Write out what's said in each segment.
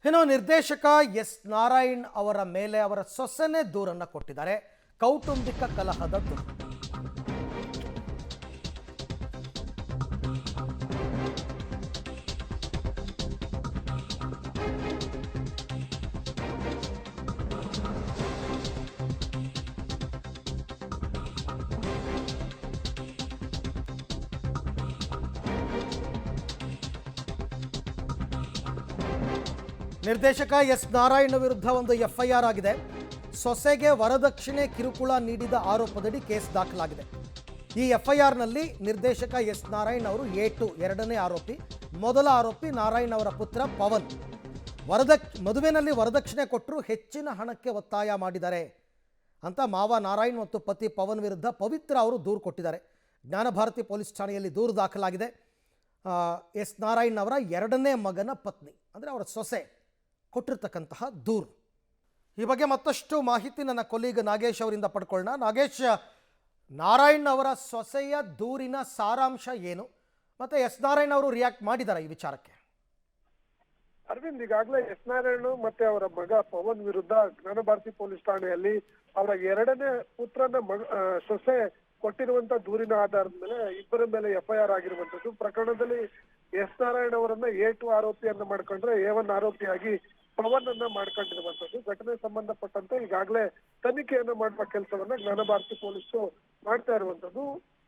ಇನ್ನು ನಿರ್ದೇಶಕ ಎಸ್ ನಾರಾಯಣ್ ಅವರ ಮೇಲೆ ಅವರ ಸೊಸೆನೇ ದೂರನ್ನು ಕೊಟ್ಟಿದ್ದಾರೆ. ಕೌಟುಂಬಿಕ ಕಲಹದ ದೂರು. ನಿರ್ದೇಶಕ ಎಸ್ ನಾರಾಯಣ್ ವಿರುದ್ಧ ಒಂದು ಎಫ್ಐಆರ್ ಆಗಿದೆ. ಸೊಸೆಗೆ ವರದಕ್ಷಿಣೆ ಕಿರುಕುಳ ನೀಡಿದ ಆರೋಪದಡಿ ಕೇಸ್ ದಾಖಲಾಗಿದೆ. ಈ ಎಫ್ಐಆರ್ನಲ್ಲಿ ನಿರ್ದೇಶಕ ಎಸ್ ನಾರಾಯಣ್ ಅವರು A2 ಎರಡನೇ ಆರೋಪಿ. ಮೊದಲ ಆರೋಪಿ ನಾರಾಯಣ್ ಅವರ ಪುತ್ರ ಪವನ್. ಮದುವೆನಲ್ಲಿ ವರದಕ್ಷಿಣೆ ಕೊಟ್ಟರು ಹೆಚ್ಚಿನ ಹಣಕ್ಕೆ ಒತ್ತಾಯ ಮಾಡಿದ್ದಾರೆ ಅಂತ ಮಾವ ನಾರಾಯಣ್ ಮತ್ತು ಪತಿ ಪವನ್ ವಿರುದ್ಧ ಪವಿತ್ರ ಅವರು ದೂರು ಕೊಟ್ಟಿದ್ದಾರೆ. ಜ್ಞಾನಭಾರತಿ ಪೊಲೀಸ್ ಠಾಣೆಯಲ್ಲಿ ದೂರು ದಾಖಲಾಗಿದೆ. ಎಸ್ ನಾರಾಯಣ್ ಅವರ ಎರಡನೇ ಮಗನ ಪತ್ನಿ ಅಂದರೆ ಅವರ ಸೊಸೆ ಕೊಟ್ಟಿರ್ತಕ್ಕಂತಹ ದೂರು. ಈ ಬಗ್ಗೆ ಮತ್ತಷ್ಟು ಮಾಹಿತಿ ನನ್ನ ಕೊಲೀಗ್ ನಾಗೇಶ್ ಅವರಿಂದ ಪಡ್ಕೊಳ್ಳೋಣ. ನಾಗೇಶ್, ನಾರಾಯಣ್ ಅವರ ಸೊಸೆಯ ದೂರಿನ ಸಾರಾಂಶ ಏನು ಮತ್ತು ಎಸ್ ನಾರಾಯಣ್ ಅವರು ರಿಯಾಕ್ಟ್ ಮಾಡಿದ್ದಾರೆ ಈ ವಿಚಾರಕ್ಕೆ? ಅರವಿಂದ್, ಈಗಾಗಲೇ ಎಸ್ ನಾರಾಯಣ್ ಮತ್ತೆ ಅವರ ಮಗ ಪವನ್ ವಿರುದ್ಧ ಜ್ಞಾನಭಾರತಿ ಪೊಲೀಸ್ ಠಾಣೆಯಲ್ಲಿ ಅವರ ಎರಡನೇ ಪುತ್ರನ ಸೊಸೆ ಕೊಟ್ಟಿರುವಂತ ದೂರಿನ ಆಧಾರದ ಮೇಲೆ ಇಬ್ಬರ ಮೇಲೆ ಎಫ್ಐಆರ್ ಆಗಿರುವಂತದ್ದು. ಪ್ರಕರಣದಲ್ಲಿ ಎಸ್ ನಾರಾಯಣ್ ಅವರನ್ನ A2 ಆರೋಪಿಯನ್ನ ಮಾಡ್ಕೊಂಡ್ರೆ A1 ಆರೋಪಿಯಾಗಿ ಪವನ್ ಅನ್ನ ಮಾಡ್ಕೊಂಡಿರುವಂತದ್ದು. ಘಟನೆ ಸಂಬಂಧಪಟ್ಟಂತೆ ಈಗಾಗಲೇ ತನಿಖೆಯನ್ನು ಮಾಡುವ ಕೆಲಸವನ್ನ ಜ್ಞಾನಭಾರತಿ ಪೊಲೀಸರು ಮಾಡ್ತಾ ಇರುವಂತದ್ದು.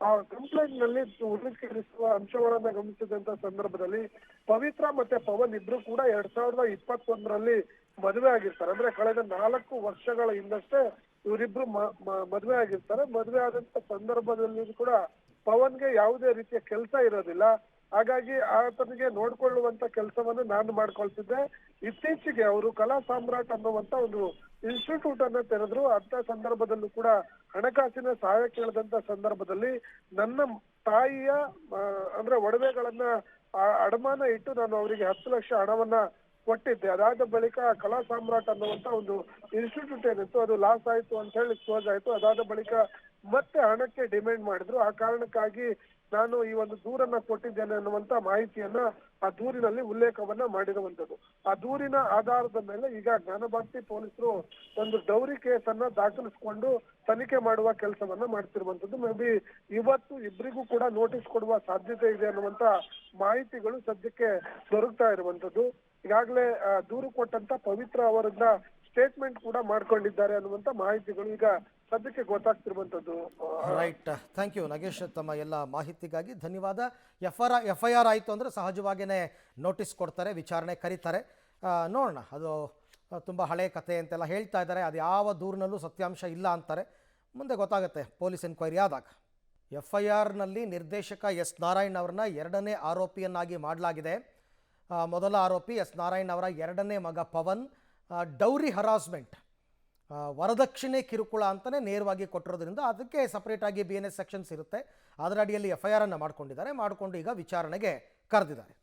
ಆ ಕಂಪ್ಲೇಂಟ್ ನಲ್ಲಿ ಉಲ್ಲೇಖಿಸುವ ಅಂಶಗಳನ್ನ ಗಮನಿಸಿದಂತ ಸಂದರ್ಭದಲ್ಲಿ ಪವಿತ್ರ ಮತ್ತೆ ಪವನ್ ಇಬ್ರು ಕೂಡ 2021ರಲ್ಲಿ ಮದುವೆ ಆಗಿರ್ತಾರೆ. ಅಂದ್ರೆ ಕಳೆದ 4 ವರ್ಷಗಳ ಹಿಂದಷ್ಟೇ ಇವರಿಬ್ರು ಮದುವೆ ಆಗಿರ್ತಾರೆ. ಮದುವೆ ಆದಂತ ಸಂದರ್ಭದಲ್ಲಿ ಕೂಡ ಪವನ್ಗೆ ಯಾವುದೇ ರೀತಿಯ ಕೆಲಸ ಇರೋದಿಲ್ಲ. ಹಾಗಾಗಿ ಆತನಿಗೆ ನೋಡ್ಕೊಳ್ಳುವಂತ ಕೆಲಸವನ್ನು ನಾನು ಮಾಡ್ಕೊಳ್ತಿದ್ದೆ. ಇತ್ತೀಚೆಗೆ ಅವರು ಕಲಾ ಸಾಮ್ರಾಟ್ ಅನ್ನುವಂತ ಒಂದು ಇನ್ಸ್ಟಿಟ್ಯೂಟ್ ಅನ್ನ ತೆರೆದ್ರು. ಅಂತ ಸಂದರ್ಭದಲ್ಲೂ ಕೂಡ ಹಣಕಾಸಿನ ಸಹಾಯ ಕೇಳಿದಂತ ಸಂದರ್ಭದಲ್ಲಿ ನನ್ನ ತಾಯಿಯ ಅಂದ್ರೆ ಒಡವೆಗಳನ್ನ ಅಡಮಾನ ಇಟ್ಟು ನಾನು ಅವರಿಗೆ 10 ಲಕ್ಷ ಹಣವನ್ನ ಕೊಟ್ಟಿದ್ದೆ. ಅದಾದ ಬಳಿಕ ಕಲಾ ಸಾಮ್ರಾಟ್ ಅನ್ನುವಂತ ಒಂದು ಇನ್ಸ್ಟಿಟ್ಯೂಟ್ ಏನಿತ್ತು ಅದು ಲಾಸ್ ಆಯ್ತು ಅಂತ ಹೇಳಿ ಕ್ಲೋಸ್ ಆಯ್ತು. ಅದಾದ ಬಳಿಕ ಮತ್ತೆ ಹಣಕ್ಕೆ ಡಿಮ್ಯಾಂಡ್ ಮಾಡಿದ್ರು. ಆ ಕಾರಣಕ್ಕಾಗಿ ನಾನು ಈ ಒಂದು ದೂರನ್ನ ಕೊಟ್ಟಿದ್ದೇನೆ ಅನ್ನುವಂತ ಮಾಹಿತಿಯನ್ನ ಆ ದೂರಿನಲ್ಲಿ ಉಲ್ಲೇಖವನ್ನ ಮಾಡಿರುವಂತದ್ದು. ಆ ದೂರಿನ ಆಧಾರದ ಮೇಲೆ ಈಗ ಜ್ಞಾನಭಾರತಿ ಪೊಲೀಸರು ಒಂದು ಡೌರಿ ಕೇಸ್ ಅನ್ನ ದಾಖಲಿಸಿಕೊಂಡು ತನಿಖೆ ಮಾಡುವ ಕೆಲಸವನ್ನ ಮಾಡ್ತಿರುವಂತದ್ದು. ಮೇ ಬಿ ಇವತ್ತು ಇಬ್ಬರಿಗೂ ಕೂಡ ನೋಟಿಸ್ ಕೊಡುವ ಸಾಧ್ಯತೆ ಇದೆ ಅನ್ನುವಂತ ಮಾಹಿತಿಗಳು ಸದ್ಯಕ್ಕೆ ದೊರಕ್ತಾ ಇರುವಂತದ್ದು. ಈಗಾಗಲೇ ದೂರು ಕೊಟ್ಟಂತ ಪವಿತ್ರ ಅವರಿಂದ ಸ್ಟೇಟ್ಮೆಂಟ್ ಕೂಡ ಮಾಡ್ಕೊಂಡಿದ್ದಾರೆ ಅನ್ನುವಂತ ಮಾಹಿತಿಗಳು ಈಗ ಸದ್ಯಕ್ಕೆ ಗೊತ್ತಾಗ್ತಿರುವಂತದ್ದು. ರೈಟ್, ಥ್ಯಾಂಕ್ ಯು ನಾಗೇಶ್, ತಮ್ಮ ಎಲ್ಲ ಮಾಹಿತಿಗಾಗಿ ಧನ್ಯವಾದ. ಎಫ್ಐಆರ್ ಆಯಿತು ಅಂದರೆ ಸಹಜವಾಗಿಯೇ ನೋಟಿಸ್ ಕೊಡ್ತಾರೆ, ವಿಚಾರಣೆ ಕರೀತಾರೆ. ನೋಡೋಣ, ಅದು ತುಂಬ ಹಳೆಯ ಕತೆ ಅಂತೆಲ್ಲ ಹೇಳ್ತಾ ಇದ್ದಾರೆ. ಅದು ಯಾವ ದೂರಿನಲ್ಲೂ ಸತ್ಯಾಂಶ ಇಲ್ಲ ಅಂತಾರೆ. ಮುಂದೆ ಗೊತ್ತಾಗುತ್ತೆ ಪೊಲೀಸ್ ಎನ್ಕ್ವೈರಿ ಆದಾಗ. ಎಫ್ಐಆರ್ನಲ್ಲಿ ನಿರ್ದೇಶಕ ಎಸ್ ನಾರಾಯಣ್ ಅವರನ್ನ ಎರಡನೇ ಆರೋಪಿಯನ್ನಾಗಿ ಮಾಡಲಾಗಿದೆ. ಮೊದಲ ಆರೋಪಿ ಎಸ್ ನಾರಾಯಣ್ ಅವರ ಎರಡನೇ ಮಗ ಪವನ್ ಡೌರಿ ಹರಾಸ್ಮೆಂಟ್, ವರದಕ್ಷಿಣೆ ಕಿರುಕುಳ ಅಂತಲೇ ನೇರವಾಗಿ ಕೊಟ್ಟಿರೋದ್ರಿಂದ ಅದಕ್ಕೆ ಸಪ್ರೇಟಾಗಿ BNS ಸೆಕ್ಷನ್ಸ್ ಇರುತ್ತೆ. ಅದರ ಅಡಿಯಲ್ಲಿ ಎಫ್ಐಆರ್ ಅನ್ನು ಮಾಡಿಕೊಂಡಿದ್ದಾರೆ. ಮಾಡಿಕೊಂಡು ಈಗ ವಿಚಾರಣೆಗೆ ಕರೆದಿದ್ದಾರೆ.